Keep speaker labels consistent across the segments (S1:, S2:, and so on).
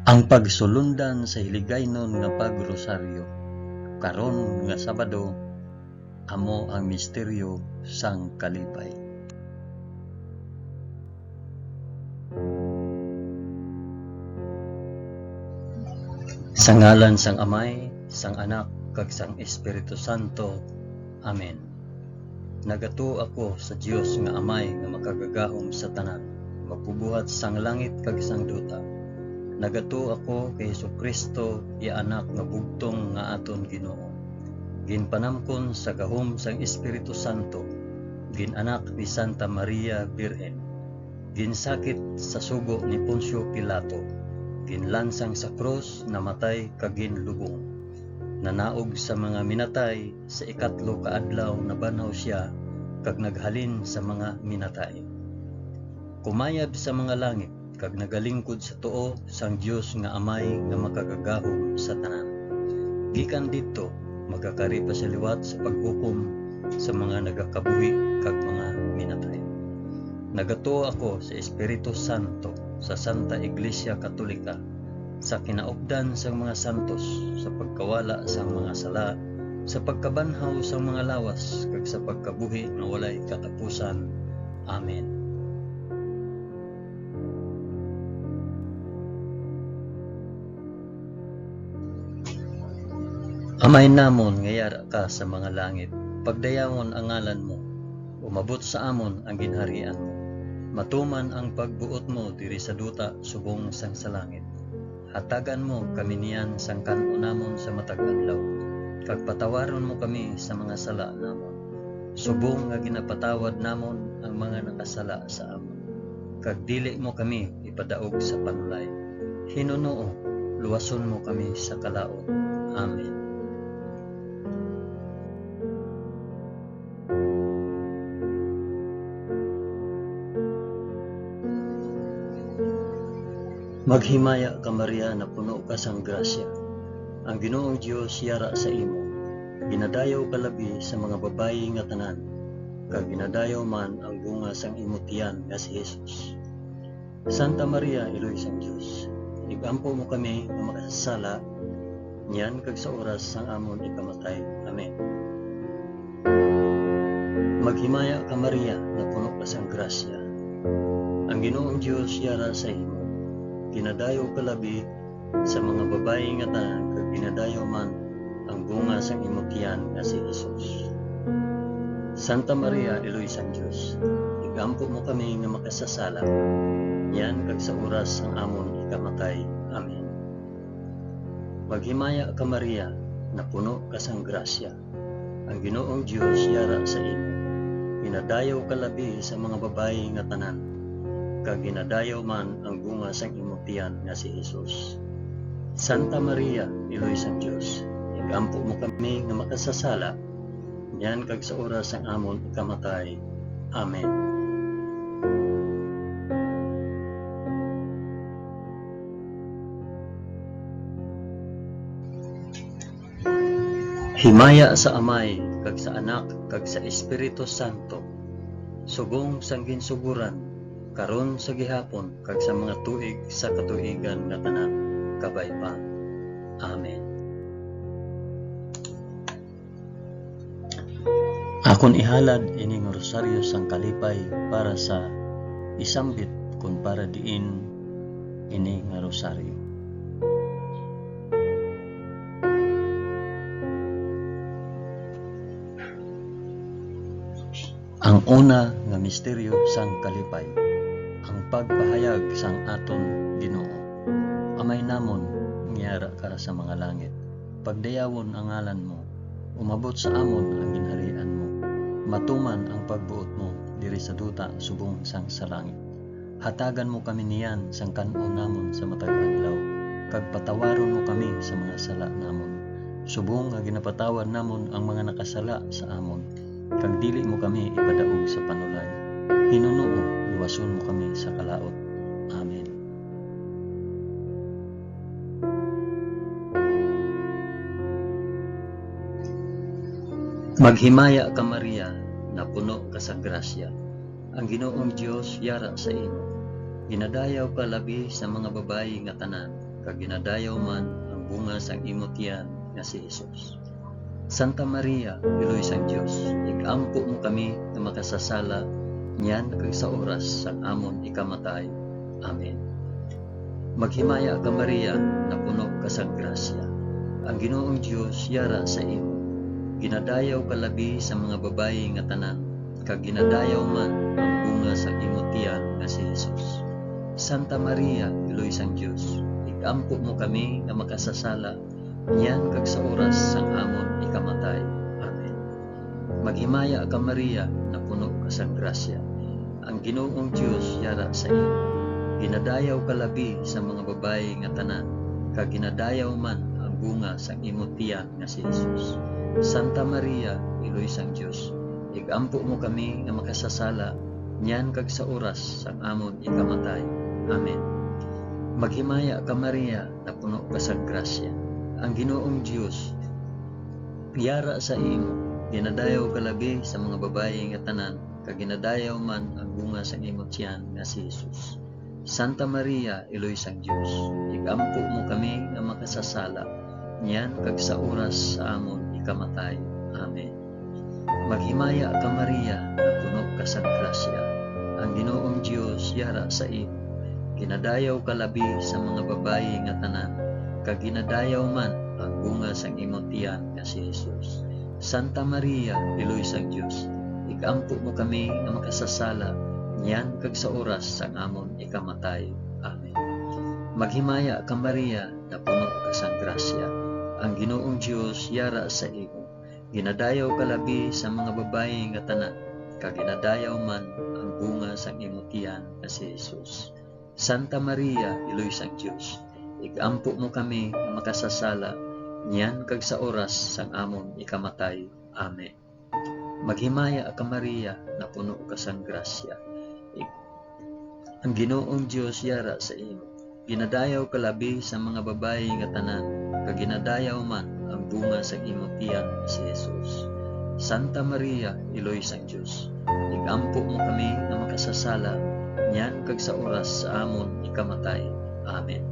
S1: Ang pagsulundan sa hiligaynon nga pagrosaryo karon nga Sabado amo ang misteryo sang kalipay. Sa ngalan sang Amay, sang Anak, kag sang Espiritu Santo. Amen. Nagato ako sa Dios nga Amay nga makagagahom sa tanan, magbubuhat sang langit kag sang duta. Nagato ako kay Jesucristo, Anak nga bugtong nga aton Ginoo. Ginpanamkon sa gahom sang Espiritu Santo, ginanak ni Santa Maria Birhen, ginsakit sa sugo ni Poncio Pilato, ginlansang sa krus, namatay kag ginlubong. Nanaog sa mga minatay, sa ikatlo ka adlaw nabanaw siya kag naghalin sa mga minatay. Kumayab sa mga langit kag nagalingkod sa tuo sang Dios nga Amay nga makagagahom sa tanan. Gikan didto magakari pa sa liwat sa paghukom sa mga nagakabuhi kag mga minatay. Nagato ako sa Espiritu Santo, sa Santa Iglesia Katolika, sa kinaupdan sang mga santos, sa pagkawala sang mga sala, sa pagkabanhaw sang mga lawas kag sa pagkabuhi na walay katapusan. Amen. Amay namon nga yara ka sa mga langit, pagdayawon ang ngalan mo, umabot sa amon ang ginharian mo. Matuman ang pagbuot mo diri sa duta subong sang sa langit. Hatagan mo kami niyan sang kan-o namon sa matag adlaw, kag patawaron mo kami sa mga sala namon. Subong nga ginapatawad namon ang mga nakasala sa amon. Kag dili mo kami ipadaog sa panulay. Hinunoo, luwason mo kami sa kalaot. Amen. Maghimaya ka Maria na puno ka sang grasya. Ang Ginoong Dios yara sa imo. Ginadayaw ka labi sa mga babayi nga tanan, kag ginadayaw man ang bunga sang imo tiyan nga si Jesus. Santa Maria, Iloy sang Dios, igampo mo kami nga makasasala, niyan kag sa oras sang amon ikamatay. Amen. Maghimaya ka Maria na puno ka sang grasya. Ang Ginoong Dios yara sa imo. Ginadayaw ka labi sa mga babayi nga tanan, kag ginadayaw man ang bunga sang imong tiyan nga si Jesus. Santa Maria, Iloy sang Dios, igampo mo kami nga makasasala, yan kag sa oras sang amon ikamatay. Amen. Maghimaya ka Maria na puno ka sang grasya. Ang Ginoong Dios yara sa imo. Ginadayaw ka labi sa mga babayi nga tanan, kag ginadayaw man ang bunga sang imong tiyan nga si Jesus. Santa Maria, Iloy sang Dios, igampo mo kami nga makasasala, yan kag sa oras sang amon ikamatay. Amen. Himaya sa Amay, kag sa Anak, kag sa Espiritu Santo, subong sang ginsuguran, karon sa gihapon kag sa mga tuig sa katuigan nga tanan, kabay pa. Amen. Akon ihalad ining rosaryo sang kalipay para sa isambit kun para diin ini nga rosaryo. Ang una nga misteryo sang kalipay, ang pagpahayag sang aton Ginoo. Amay namon ngiyara ka sa mga langit, pagdayawon ang ngalan mo, umabot sa amon ang ginharian mo. Matuman ang pagbuot mo diri sa duta subong sang sa langit. Hatagan mo kami niyan sang kan-o namon sa matag adlaw, kag patawaron mo kami sa mga sala namon. Subong nga ginapatawad namon ang mga nakasala sa amon, kag dili mo kami ipadaog sa panulay. Hinunoo, luwason mo kami sa kalaot. Amen. Maghimaya ka Maria na puno ka sa grasya. Ang Ginoong Dios yara sa imo. Ginadayaw ka labi sa mga babayi nga tanan, kag ginadayaw man ang bunga sang imong tiyan nga si Hesus. Santa Maria, Iloy sang Dios, ikampo mo kami nga makasasala niyan kag sa oras sang amon ikamatay. Amen. Maghimaya ka Maria, na puno ka sang grasya. Ang Ginoong Dios yara sa imo. Ginadayaw ka labi sa mga babayi nga tanan, kag ginadayaw man ang bunga sang imong tiyan nga si Hesus. Santa Maria, Iloy sang Dios, ikampo mo kami nga makasasala niyan kag sa oras sang amon ikamatay. Amen. Maghimaya ka Maria, na puno ka sang grasya. Ang Ginoong Dios yara sa imo. Ginadayaw ka labi sa mga babayi nga tanan, kag ginadayaw man ang bunga sang imong tiyan nga si Hesus. Santa Maria, Iloy sang Dios, igampo mo kami nga makasasala niyan kag sa oras sang amon ikamatay. Amen. Maghimaya ka Maria, na puno ka sang grasya. Ang Ginoong Dios yara sa imo. Ginadayaw ka labi sa mga babayi nga tanan, kag ginadayaw man ang bunga sang imong tiyan nga si Hesus. Santa Maria, Iloy sang Dios, igampo mo kami nga makasasala niyan kag sa oras sa amon ikamatay. Amen. Maghimaya ka Maria, na puno ka sang grasya. Ang Ginoong Dios yara sa imo. Ginadayaw ka labi sa mga babayi nga tanan, kag ginadayaw man ang bunga sang imong tiyan nga si Hesus. Santa Maria, Iloy sang Dios, igampo mo kami nga makasasala niyan kag sa oras sang amon ikamatay. Amen. Maghimaya ka Maria, na puno ka sang grasya. Ang Ginoong Dios yara sa imo. Ginadayaw ka labi sa mga babayi nga tanan, kag ginadayaw man ang bunga sang imong tiyan nga si Hesus. Santa Maria, Iloy sang Dios, igampo mo kami nga makasasala niyan kag sa oras sang amon ikamatay. Amen. Maghimaya ka Maria, na puno ka sang grasya. Ang Ginoong Dios yara sa imo. Ginadayaw ka labi sa mga babayi nga tanan, kag ginadayaw man ang bunga sa imong tiyan si Hesus. Santa Maria, Iloy sang Dios, igampo mo kami nga makasasala niyan kag sa oras sa amon ikamatay. Amen.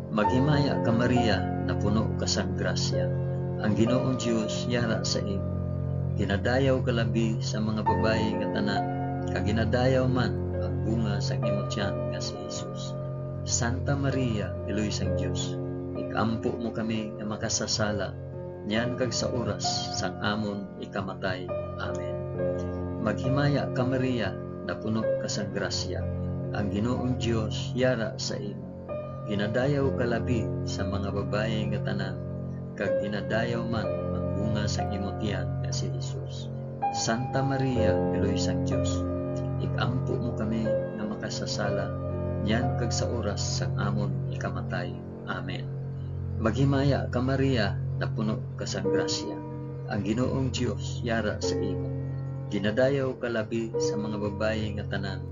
S1: Maghimaya ka Maria, na puno ka sang grasya. Ang Ginoong Dios yara sa imo. Ginadayaw ka labi sa mga babayi nga tanan, kag ginadayaw man ang bunga sa imong tiyan nga si Hesus. Santa Maria, Iloy sang Dios, igampo mo kami nga makasasala niyan kag sa oras sang amon ikamatay. Amen. Maghimaya ka Maria, na puno ka sang grasya. Ang Ginoong Dios yara sa imo. Ginadayaw ka labi sa mga babayi nga tanan, kag ginadayaw man ang bunga sa imong tiyan nga si Hesus. Santa Maria, Iloy sang Dios, igampo mo kami nga makasasala niyan kag sa oras sang amon ikamatay. Amen. Maghimaya ka Maria, na puno ka sang grasya. Ang Ginoong Dios yara sa imo. Ginadayaw ka labi sa mga babayi nga tanan,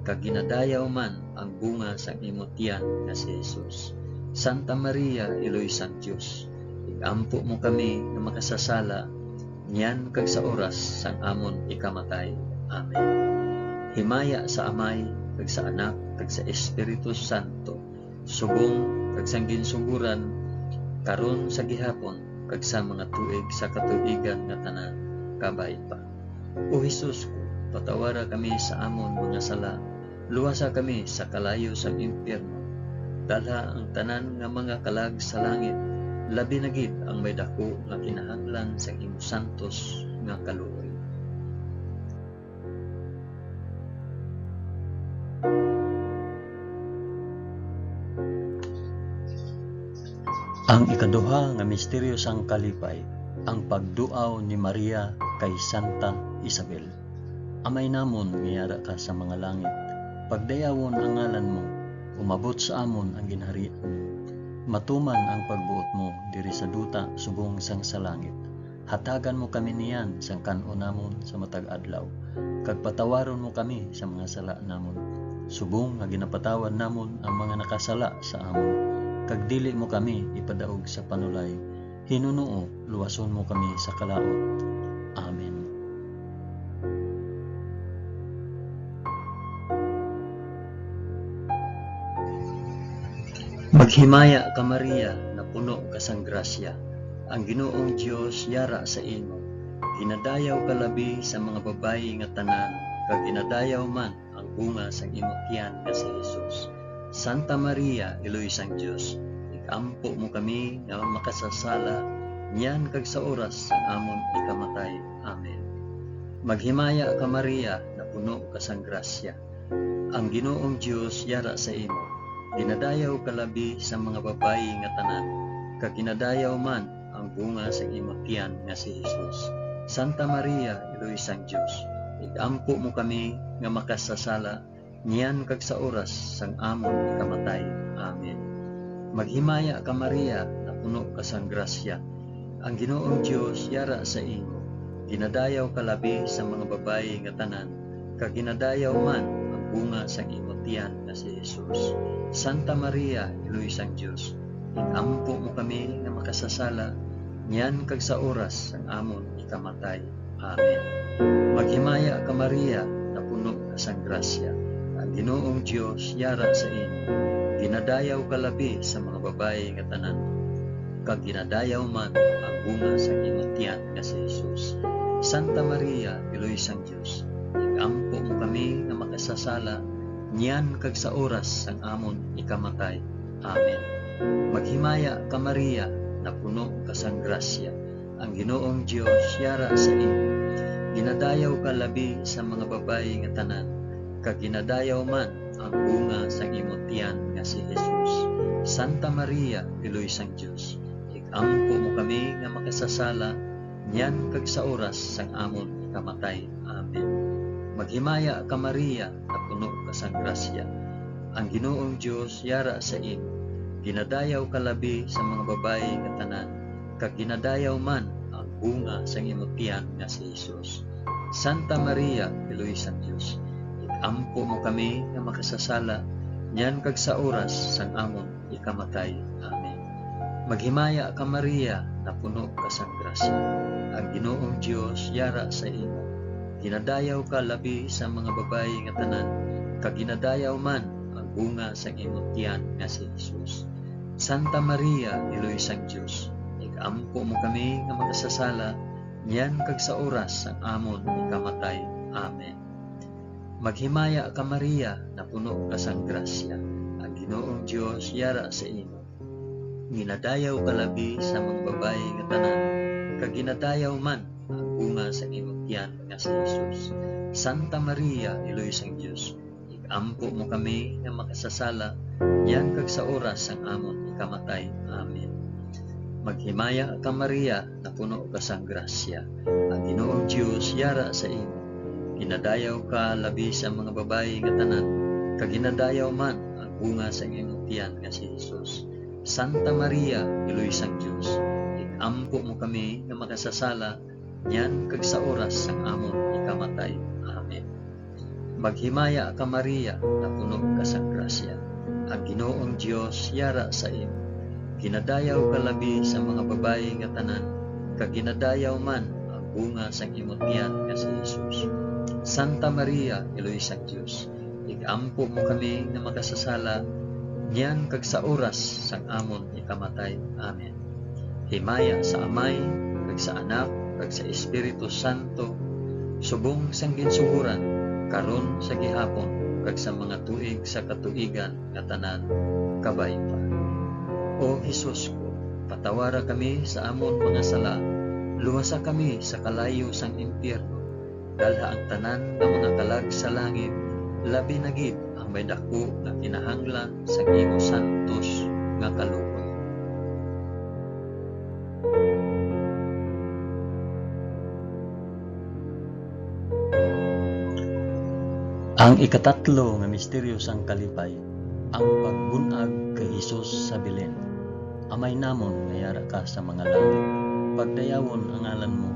S1: kag ginadayaw man ang bunga sang imong tiyan nga si Hesus. Santa Maria, Iloy sang Dios, igampo mo kami nga makasasala niyan kag sa oras sang amon ikamatay. Amen. Himaya sa Amay, kag sa Anak, kag sa Espiritu Santo, subong kag sang ginsuguran, karon sa gihapon, kag sa mga tuig sa katuigan nga tanan, kabay pa. O Hesus ko, patawara kami sa amon mga sala, luwasa kami sa kalayo sang impyerno, dalha ang tanan nga mga kalag sa langit, labi na gid ang may dako nga kinahanglan sa imong santos nga kaluoy. Ang ikaduha nga misteryo sang kalipay, ang pagduaw ni Maria kay Santa Isabel. Amay namon ngiyara ka sa mga langit, pagdayawon ang ngalan mo, umabot sa amon ang ginharian mo. Matuman ang pagbuot mo diri sa duta subong sang sa langit. Hatagan mo kami niyan sang kan-o namon sa matag adlaw, kag patawaron mo kami sa mga sala namon, subong nga ginapatawan namon ang mga nakasala sa amon. Kag dili mo kami ipadaog sa panulay, hinunuo luwason mo kami sa kalaot. Amen. Maghimaya ka Maria, na puno ka sang grasya. Ang Ginoong Dios yara sa imo. Ginadayaw ka labi sa mga babayi nga tanan, kag ginadayaw man ang bunga sang imong tiyan nga si Jesus. Santa Maria, Iloy sang Dios, ikampo mo kami nga makasasala, niyan kag sa oras sang amon ikamatay. Amen. Maghimaya ka Maria, na puno ka sang grasya. Ang Ginoong Dios yara sa imo. Ginadayaw ka labi sa mga babayi nga tanan, kag ginadayaw man ang bunga sa imong tiyan nga si Jesus. Santa Maria, Iloy sang Dios, igampo mo kami nga makasasala, niyan kag sa oras sang amon ikamatay. Amen. Maghimaya ka Maria, na puno ka sang grasya. Ang Ginoong Dios yara sa imo. Ginadayaw ka labi sa mga babayi nga tanan, kag ginadayaw man ang bunga sa imong tiyan nga si Jesus. Santa Maria, Iloy sang Dios, igampo mo kami nga makasasala, niyan kag sa oras sang amon ikamatay. Amen. Maghimaya ka Maria, na puno ka sang grasya. Ang Ginoong Dios yara sa imo. Ginadayaw ka labi sa mga babayi nga tanan, kag ginadayaw man ang bunga sa imong tiyan nga si Jesus. Santa Maria, Iloy sang Dios, igampo mo kami nga makasasala, niyan kag sa oras sang amon ikamatay. Amen. Maghimaya ka Maria, na puno ka sang grasya. Ang Ginoong Dios yara sa imo. Ginadayaw ka labi sa mga babayi nga tanan, kag ginadayaw man ang bunga sang imong tiyan nga si Jesus. Santa Maria, Iloy sang Dios, igampo mo kami nga makasasala, niyan kag sa oras sang amon ikamatay. Amen. Maghimaya ka Maria, na puno ka sang grasya. Ang Ginoong Dios yara sa imo. Ginadayaw ka labi sa mga babayi nga tanan, kag ginadayaw man ang bunga sang imong tiyan nga si Jesus. Santa Maria, Iloy sang Dios, igampo mo kami nga makasasala, niyan kag sa oras sang amon ikamatay. Amen. Maghimaya ka Maria, na puno ka sang grasya. Ang Ginoong Dios yara sa imo. Ginadayaw ka labi sa mga babayi nga tanan, kag ginadayaw man ang bunga sang imong tiyan nga si Jesus. Santa Maria, Iloy sang Dios, igampo mo kami nga makasasala, niyan kag sa oras sang amon ikamatay. Amen. Maghimaya ka Maria, na puno ka sang grasya. Ang Ginoong Dios yara sa imo. Ginadayaw ka labi sa mga babayi nga tanan, kag ginadayaw man ang bunga sa imong tiyan nga si Jesus. Santa Maria, Iloy sang Dios, igampo mo kami nga makasasala, niyan kag sa oras sang amon ikamatay. Amen. Maghimaya ka Maria, na puno ka sang grasya. Ang Ginoong Dios yara sa imo. Ginadayaw ka labi sa mga babayi nga tanan, kag ginadayaw man ang bunga sa imong tiyan nga si Jesus. Santa Maria, Iloy sang Dios, igampo mo kami nga makasasala, niyan kag sa oras sang amon ikamatay. Amen. Maghimaya ka Maria, na puno ka sang grasya. Ang Ginoong Dios yara sa imo. Ginadayaw ka labi sa mga babayi nga tanan, kag ginadayaw man ang bunga sang imong tiyan nga si Jesus. Santa Maria, Iloy sang Dios, igampo mo kami nga makasasala, niyan kag sa oras sang amon ikamatay. Amen. Himaya sa Amay, kag sa Anak, kag sa Espiritu Santo, subong sang ginsuguran, karon sa gihapon, kag sa mga tuig sa katuigan nga tanan, kabay pa. O Jesus ko, patawara kami sa amon mga sala, luwasa kami sa kalayo sang impyerno, dalha ang tanan nga mga kalag sa langit, labi na gid ang may dako nga kinahanglan sa imo santos nga kaluoy. Ang ikatatlo nga misteryo sang kalipay, ang pagbunag kay Hesus sa Belen. Amay namon nga yara ka sa mga langit, pagdayawon ang ngalan mo,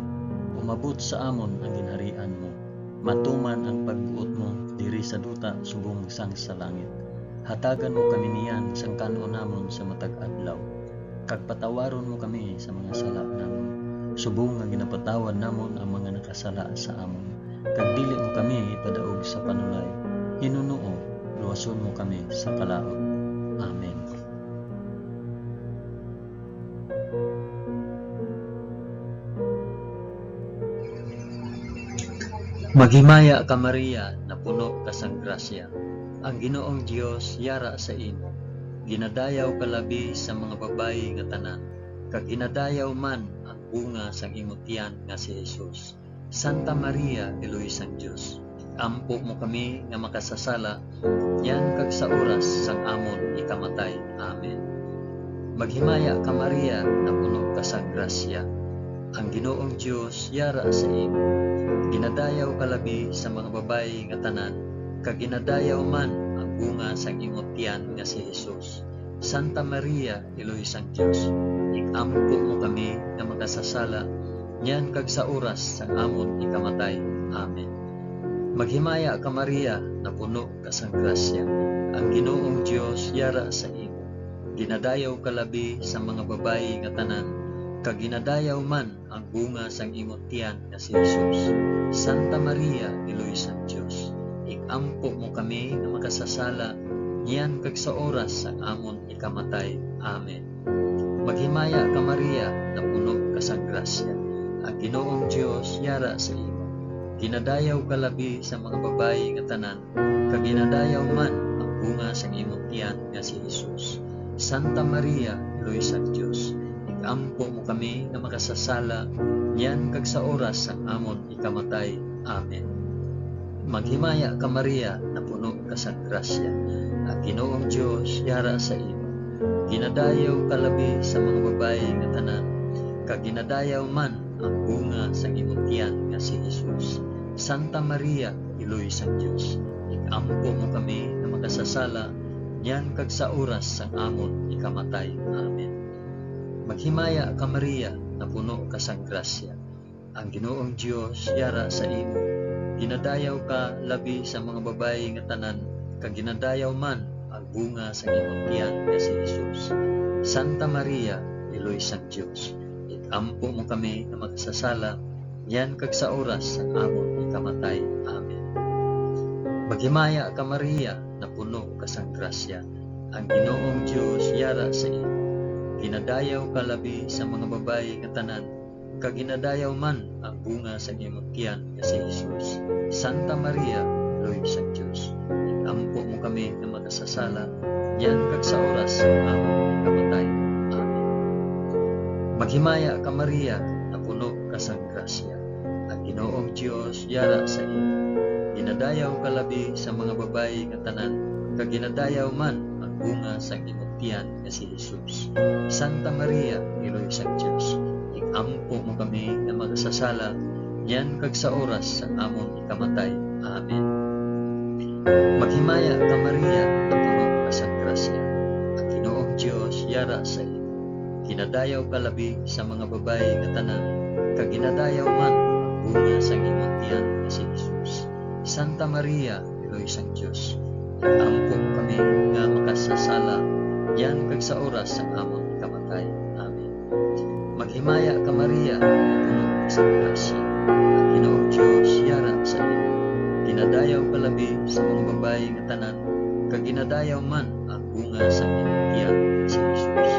S1: umabot sa amon ang ginharian mo, matuman ang pagbuot mo diri sa duta subong sang sa langit. Hatagan mo kami niyan sang kanon namon sa matag adlaw, kag patawaron mo kami sa mga sala namon, subong nga ginapatawad namon ang mga nakasala sa amon, kag dili mo kami ipadaog sa panulay, hinunoo luwason mo kami sa kalaot. Amen. Maghimaya ka Maria, na puno ka sang grasya. Ang Ginoong Dios yara sa imo. Ginadayaw ka labi sa mga babayi nga tanan, kag ginadayaw man ang bunga sang imong tiyan nga si Jesus. Santa Maria, Eloisang Dios, ampo mo kami nga makasasala, yan kag sa oras sang amon ikamatay. Amen. Maghimaya ka Maria, na puno ka sang grasya. Ang Ginoong Dios yara sa imo. Ginadayaw ka labi sa mga babayi nga tanan, kag ginadayaw man ang bunga sang imong tiyan nga si Jesus. Santa Maria, Eloisang Dios, ikampo mo kami nga makasasala, yan kag sa oras sang amon ikamatay. Amen. Maghimaya ka Maria, na puno ka sang grasya. Ang Ginoong Dios yara sa imo. Ginadayaw ka labi sa mga babayi nga tanan, kag ginadayaw man ang bunga sang imong tiyan nga si Jesus. Santa Maria, Eloisang Dios, ikampo mo kami nga makasasala, yan kag sa oras sang amon ikamatay. Amen. Maghimaya ka Maria, na puno ka sang grasya. Ang Ginoong Dios yara sa imo. Ginadayaw ka labi sa mga babayi nga tanan, kag ginadayaw man ang bunga sang imong tiyan nga si Jesus. Santa Maria, Eloisang Dios, ikampo mo kami nga makasasala, yan kag sa oras sang amon ikamatay. Amen. Maghimaya ka Maria, na puno ka sang grasya. Ang Ginoong Dios yara sa imo. Ginadayaw ka labi sa mga babayi nga tanan, kag ginadayaw man ang bunga sang imong tiyan nga si Jesus. Santa Maria, Eloisang Dios, ikampo mo kami nga makasasala, yan kag sa oras sang amon ikamatay. Amen. Maghimaya ka Maria, na puno ka sang grasya. Ang Ginoong Dios yara sa imo. Ginadayaw ka labi sa mga babayi nga tanan, kag ginadayaw man ang bunga sa imong tiyan nga si Jesus. Santa Maria, Eloisang Dios, ikampo mo kami nga makasasala, yan kag sa oras sang amon ikamatay. Amen. Maghimaya ka Maria, na puno ka sang grasya. Ang Ginoong Dios yara sa imo. Ginadayaw ka labi sa mga babayi nga tanan, kag ginadayaw man ang bunga sa imong tiyan nga si Jesus. Santa Maria, Eloisang Dios, ikampo mo kami nga makasasala, yan kag sa oras sang amon ikamatay. Amen. Maghimaya ka Maria, na puno ka sang grasya. Ang Ginoong Dios yara sa imo. Ginadayaw ka labi sa mga babayi nga tanan, kag ginadayaw man ang bunga sa imong tiyan nga si Jesus. Santa Maria, Eloisang Dios, ikampo mo kami nga makasasala, yan kag sa oras sang amon ikamatay. Amen. Maghimaya ka Maria, na puno ka sang grasya. Ang Ginoong Dios yara sa imo. Ginadayaw ka labi sa mga babayi nga tanan, kag ginadayaw man ang bunga sang imong tiyan nga si Jesus. Santa Maria, Eloisang Dios, ikampo mo kami nga makasasala, yan kag sa oras sang amon ikamatay. Amen. Maghimaya ka Maria, na puno ka sang grasya. Ang Ginoong Dios yara sa imo. Ginadayaw ka labi sa mga babayi nga tanan, kag ginadayaw man ang bunga sang imong tiyan nga si Jesus.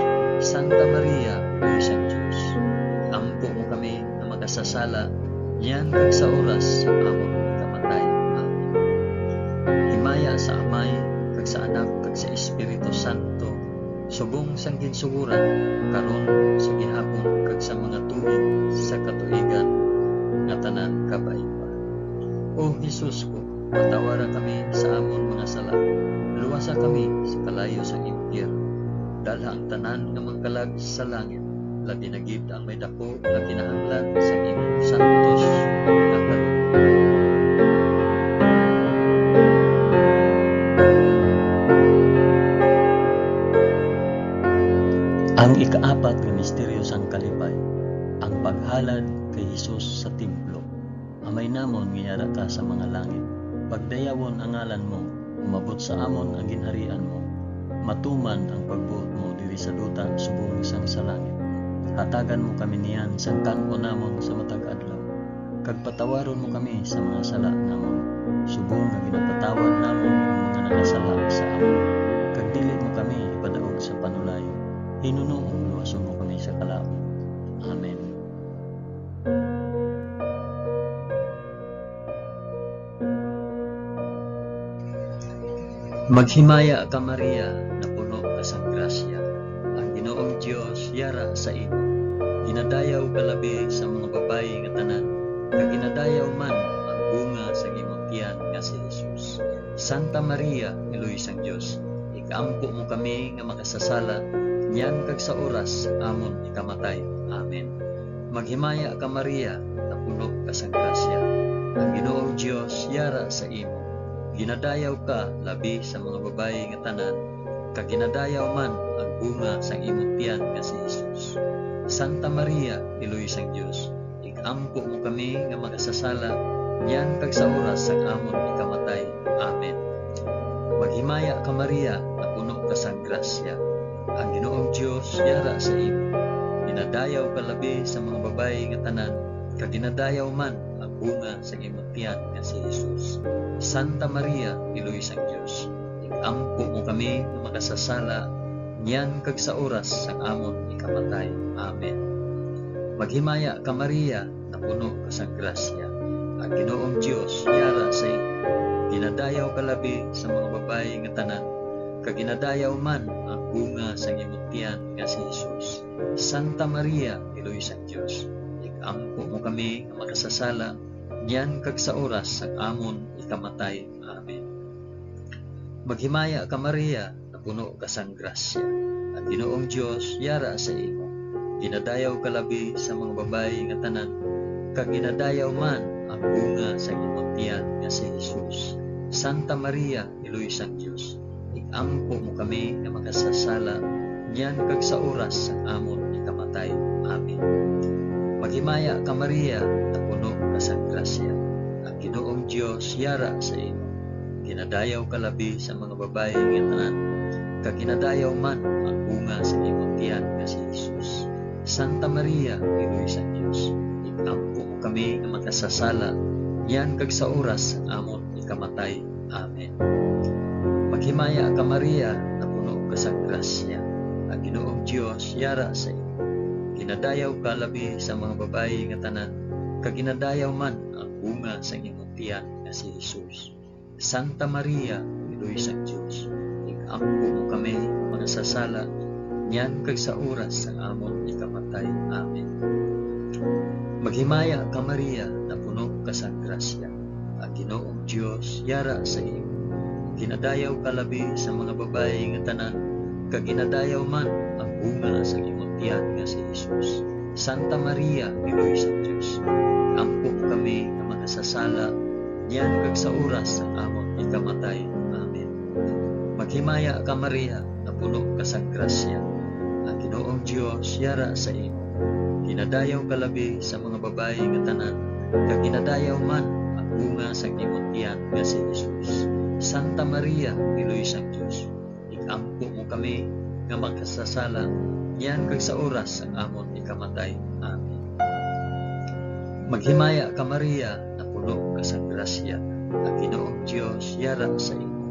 S1: Santa Maria, Eloisang Dios, ikampo mo kami nga makasasala, yan kag sa oras sang amon ikamatay. Amen. Himaya sa Amay, kag sa Anak, kag sa Espiritu Santo, subong sang ginsuguran, karon sa gihapon, kag sa mga tuig sa katuigan nga tanan kabaiba. O Jesus ko, patawaran kami sa amon mga sala, luwasa kami sa kalayo sang impyerno, dalha ang tanan nga mangkalag sa langit, labi na gid ang may dako nga kinahanglan sa imong santos nga kaloob. Ang ikaapat nga misteryo sang kalipay, ang paghalad kay Jesus sa templo. Amay namon nga yara ka sa mga langit, pagdayawon ang ngalan mo, umabot sa amon ang ginharian mo, matuman ang pagbuot mo diri sa duta subong sang sa langit. Hatagan mo kami niyan sa kan-o namon sa matag adlaw, kag patawaron mo kami sa mga sala namon, subong nga ginapatawad namon ang mga nakasala sa amon, kag dili mo kami ipadaog sa panulayo. Hinunoong luwason mo kami sa kalaot. Amen. Maghimaya ka Maria, na puno ka sang grasya. Ang Ginoong Dios yara sa imo. Ginadayaw ka labi sa mga babayi nga tanan, kag ginadayaw man ang bunga sa imong tiyan nga si Jesus. Santa Maria, Iloy sang Dios, ikaampo mo kami nga makasasala, niyan kag sa oras amon ikamatay. Amen. Maghimaya ka Maria, na puno ka sang grasya. Ang Ginoong Dios yara sa imo. Ginadayaw ka labi sa mga babayi nga tanan, kag ginadayaw man ang bunga sa imong tiyan nga si Jesus. Santa Maria, Iloy sang Dios, ikampo mo kami nga makasasala, niyan kag sa oras sang amon ikamatay. Amen. Maghimaya ka Maria, na puno ka sang grasya. Ang Ginoong Dios yara sa imo. Ginadayaw ka labi sa mga babayi nga tanan, kag ginadayaw man ang bunga sa imong tiyan nga si Jesus. Santa Maria, Iloy sang Dios, ikampo mo kami nga makasasala, niyan kag sa oras sang amon ikamatay. Amen. Maghimaya ka Maria, na puno ka sang grasya. Ang Ginoong Dios yara sa imo. Ginadayaw ka labi sa mga babayi nga tanan, kag ginadayaw man ang bunga sa imong tiyan nga si Jesus. Santa Maria, Iloy sang Dios, ikampo mo kami nga makasasala, niyan kag sa oras sang amon ikamatay. Amen. Maghimaya ka Maria, na puno ka sang grasya. Ang Ginoong Dios yara sa imo. Ginadayaw ka labi sa mga babayi nga tanan, kag ginadayaw man ang bunga sa imong tiyan nga si Jesus. Santa Maria, Iloy sang Dios, ikampo mo kami nga makasasala, niyan kag sa oras sang amon ikamatay. Amen. Maghimaya ka Maria, na puno ka sang grasya. Ang Ginoong Dios yara sa imo. Ginadayaw ka labi sa mga babayi nga tanan, kag ginadayaw man ang bunga sa imong tiyan nga si Jesus. Santa Maria, Iloy sang Dios, ikampo mo kami nga makasasala, niyan kag sa oras sang amon ikamatay. Amen. Maghimaya ka Maria, na puno ka sang grasya. Ang Ginoong Dios yara sa imo. Ginadayaw ka labi sa mga babayi nga tanan, kag ginadayaw man ang bunga sa imong tiyan nga si Jesus. Santa Maria, Iloy sang Dios, ikampo mo kami nga makasasala, niyan kag sa oras sang amon ikamatay. Amen. Maghimaya ka Maria, na puno ka sang grasya. Ang Ginoong Dios yara sa imo. Ginadayaw ka labi sa mga babayi nga tanan, kag ginadayaw man ang bunga sa imong tiyan nga si Jesus. Santa Maria, Iloy sang Dios, ikampo mo kami nga makasasala, niyan kag sa oras sang amon ikamatay. Amen. Maghimaya ka Maria, na puno ka sang grasya. Ang Ginoong Dios yara sa imo. Ginadayaw ka labi sa mga babayi nga tanan, kag ginadayaw man ang bunga sa imong tiyan nga si Jesus. Santa Maria, Iloy sang Dios, ikampo mo kami nga makasasala, niyan kag sa oras sang amon ikamatay. Amen. Maghimaya ka Maria, na puno ka sang grasya. Ang Ginoong Dios yara sa imo.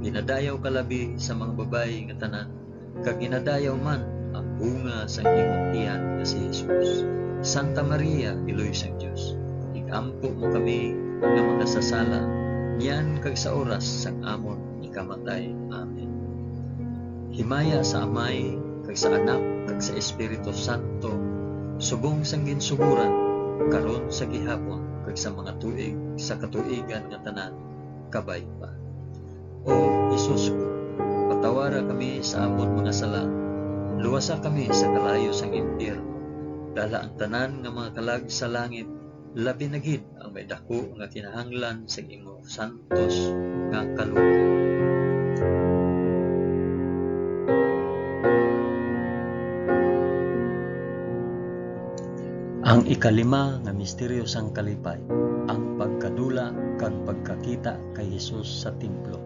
S1: Ginadayaw ka labi sa mga babayi nga tanan, kag ginadayaw man ang bunga sa imong tiyan nga si Jesus. Santa Maria, Iloy sang Dios, ikampo mo kami nga makasasala, niyan kag sa oras sang amon ikamatay. Amen. Himaya sa Amay, kag sa Anak, kag sa Espiritu Santo, subong sang ginsuguran, karon sa gihapon, kag sa mga tuig, sa katuigan nga tanan, kabay pa. O Hesus ko, patawara kami sa amon mga sala, luwasa kami sa kalayo sang impyerno, dala ang tanan nga mga kalag sa langit, labi na gid ang may dako nga kinahanglan sa imo santos nga kalooban. Ang ikalima nga misteryo sang kalipay, ang pagkadula kag pagkakita kay Hesus sa templo.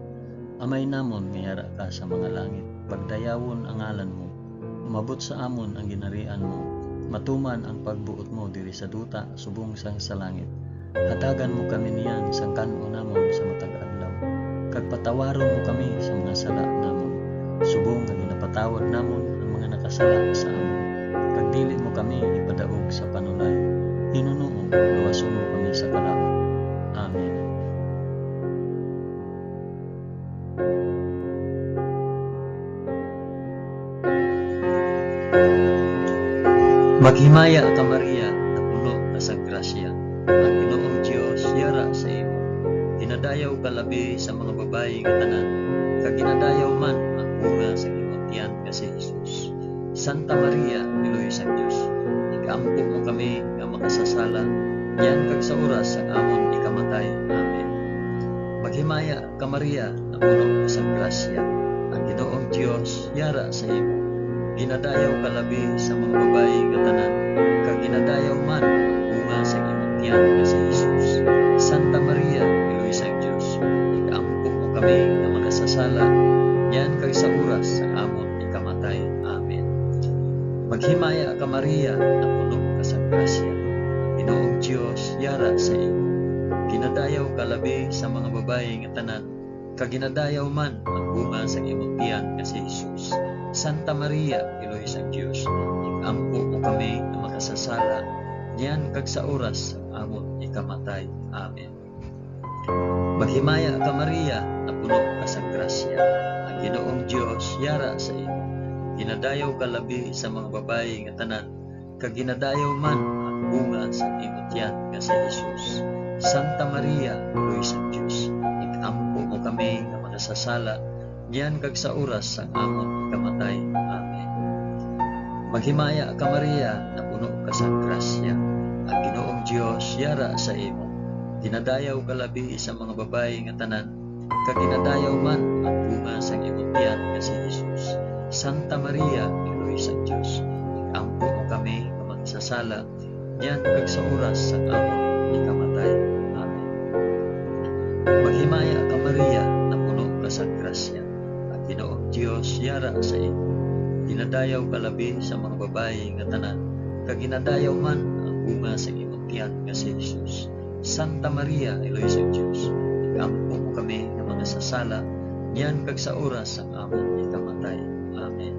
S1: Amay namon nga yara ka sa mga langit, pagdayawon ang ngalan mo, umabot sa amon ang ginarian mo, matuman ang pagbuot mo diri sa duta subong sang sa langit. Hatagan mo kami niyan sang kan-o namon sa matag adlaw, kag patawaron mo kami sa mga sala namon, subong nga ginapatawad namon ang mga nakasala sa amon. Kag dili mo kami ipadaog sa panulay, hinunoon luwason mo kami sa kalaot. Amen. Maghimaya ka Maria, na puno ka sa grasya. Ang Ginoong Dios yara sa imo. Ginadayaw ka labi sa mga babayi nga tanan, kag ginadayaw man ang bunga sa imong tiyan nga si Jesus. Santa Maria, Piloy sa Dios, ikampo mo kami nga makasasala, yan kag sa oras ang amon ikamatay. Amen. Maghimaya ka Maria, na puno ka sa grasya. Ang Ginoong Dios yara sa imo. Ginadayaw ka labi sa mga babayi nga tanan, kag ginadayaw man ang bunga sa imong tiyan nga si Jesus. Santa Maria, Piloy sa Dios, ikampo mo kami nga makasasala, yan kag sa oras ang amon ikamatay. Amen. Maghimaya ka Maria, na puno ka sa grasya. Ang Ginoong Dios yara sa imo. Ginadayaw ka labi sa mga babayi nga tanan, kag ginadayaw man ang bunga sa imong tiyan nga si Jesus. Santa Maria, Piloy sa Dios, ikampo mo kami nga makasasala, yan kag sa oras ang amon ikamatay. Amen. Maghimaya ka Maria, na puno ka sa grasya. Ang Ginoong Dios yara sa imo. Ginadayaw ka labi sa mga babayi nga tanan, kag ginadayaw man ang bunga sa imong tiyan nga si Jesus. Santa Maria, Piloy sa Dios, ikampo mo kami nga makasasala, yan kag sa oras ang amon ikamatay. Amen. Maghimaya ka Maria, na puno ka sa grasya. Ang Ginoong Dios yara sa imo. Ginadayaw ka labi sa mga babayi nga tanan, kag ginadayaw man ang bunga sa imong tiyan nga si Jesus. Santa Maria, Piloy sa Dios, ikampo mo kami nga makasasala, yan kag sa oras ang amon ikamatay. Amen. Maghimaya ka Maria, na puno ka sa grasya. Ginoong Dios yara sa imo. Ginadayaw ka labi sa mga babayi nga tanan, kag ginadayaw man ang bunga sa imong tiyan nga si Jesus. Santa Maria, Piloy sa Dios, ikampo mo kami nga makasasala, yan kag sa oras ang amon ikamatay. Amen.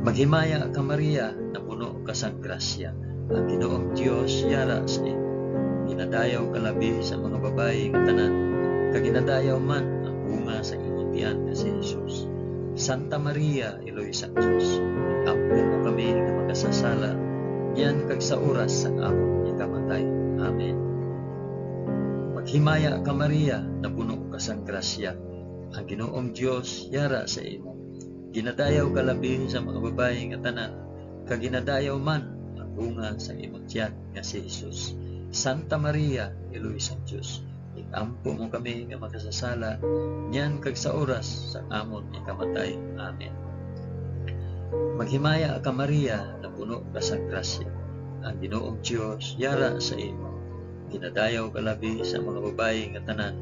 S1: Maghimaya ka Maria, na puno ka sa grasya. Ang Ginoong Dios yara sa imo. Ginadayaw ka labi sa mga babayi nga tanan, kag ginadayaw man ang bunga sa imong tiyan nga si Jesus. Santa Maria, Piloy sa Dios, ikampo mo kami nga makasasala, yan kag sa oras ang amon ikamatay. Amen. Maghimaya ka Maria, na puno ka sa grasya. Ang Ginoong Dios yara sa imo. Ginadayaw ka labi sa mga babayi nga tanan, kag ginadayaw man ang bunga sa imong tiyan nga si Jesus. Santa Maria, Piloy sa Dios, ikampo mo kami nga makasasala, yan kag sa oras sa amon ikamatay. Amen. Maghimaya ka Maria, na puno ka sa grasya. Ang Ginoong Dios yara sa imo. Ginadayaw ka labi sa mga babayi nga tanan,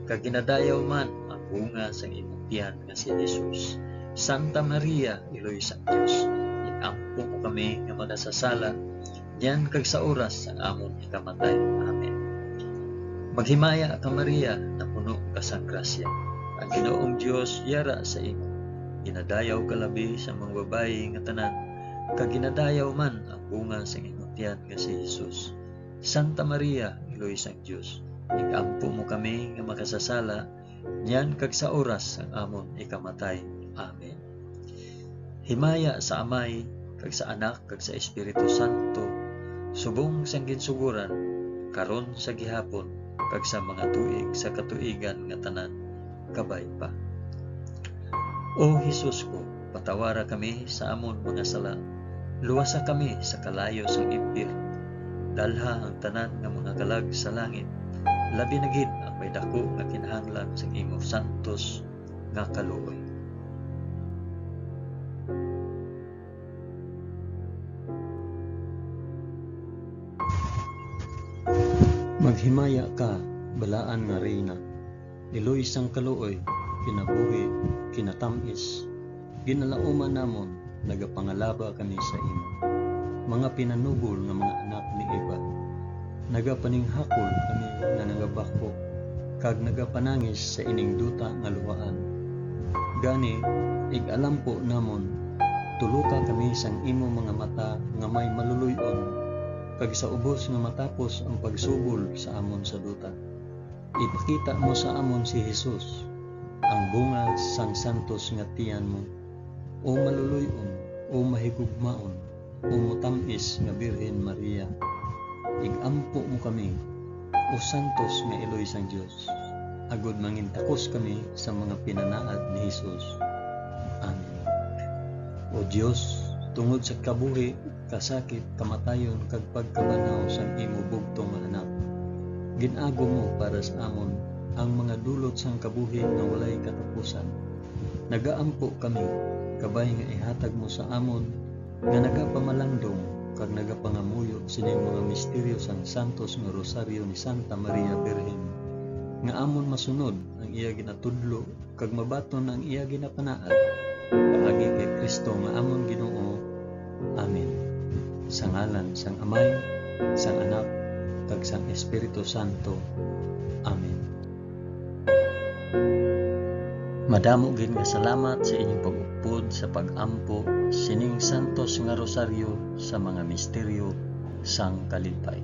S1: kag ginadayaw man ang bunga sa imong tiyan nga si Jesus. Santa Maria, Piloy sa Dios, ikampo mo kami nga makasasala, yan kag sa oras sa amon ikamatay. Amen. Maghimaya ka Maria, na puno ka sa grasya. Ang Ginoong Dios yara sa imo. Ginadayaw ka labi sa mga babayi nga tanan, kag ginadayaw man ang bunga sa imong tiyan nga si Jesus. Santa Maria, Piloy sa Dios, ikampo mo kami nga makasasala, yan kag sa oras ang amon ikamatay. Amen. Himaya sa Amay, kag sa Anak, kag sa Espiritu Santo, subong sang ginsuguran, karon sa gihapon, kag sa mga tuig sa katuigan nga tanan, kabay pa. O Hesus ko, patawara kami sa amon mga sala, luwasa kami sa kalayo sang impyerno, dalha ang tanan nga mga kalag sa langit, labi na gid ang may dako nga kinahanglan sa imong santos nga kaluoy. Maghimaya ka, balaan nga reyna, iloy sang kaluoy, kinabuhi, kinatamis, ginalauman namon, nagapangalaba kami sa imo. Mga pinanugol nga mga anak ni Eva, nagapaninghakol kami nga nagabako, kag nagapanangis sa ining duta nga luwaan. Gani, ig-alam po namon, tuluka kami sang imo mga mata nga may maluluyon, kag sa ubos nga matapos ang pagsubol sa amon sa duta. Ipakita mo sa amon si Jesus, ang bunga sang santos nga tiyan mo. O maluluyon, o mahigugmaon o mutamis nga Birhen Maria, igampo mo kami o santos nga Eloy sang Dios, agud mangintakos kami sa mga pinanaad ni Hesus. Amen. O Dios, tungod sa kabuhi, kasakit, kamatayon kag pagkabanaw sang imo bugtong nga anak, ginago mo para sa amon ang mga dulot sang kabuhi nga walay katapusan. Nagaampo kami, kabay nga ihatag mo sa amon nga nagapamalandong kag nagapangamuyo sining mga misteryo sang santos nga rosaryo ni Santa Maria Birhen, nga amon masunod ang iya ginatudlo kag mabaton ang iya ginapanaad, paagi kay Kristo nga amon Ginoo. Amen. Sa ngalan sang Amay, sang Anak, kag sang Espiritu Santo. Amen. Madamo gid nga salamat sa inyong pag-upod sa pag-ampo sining santos nga rosaryo sa mga misteryo sang kalipay.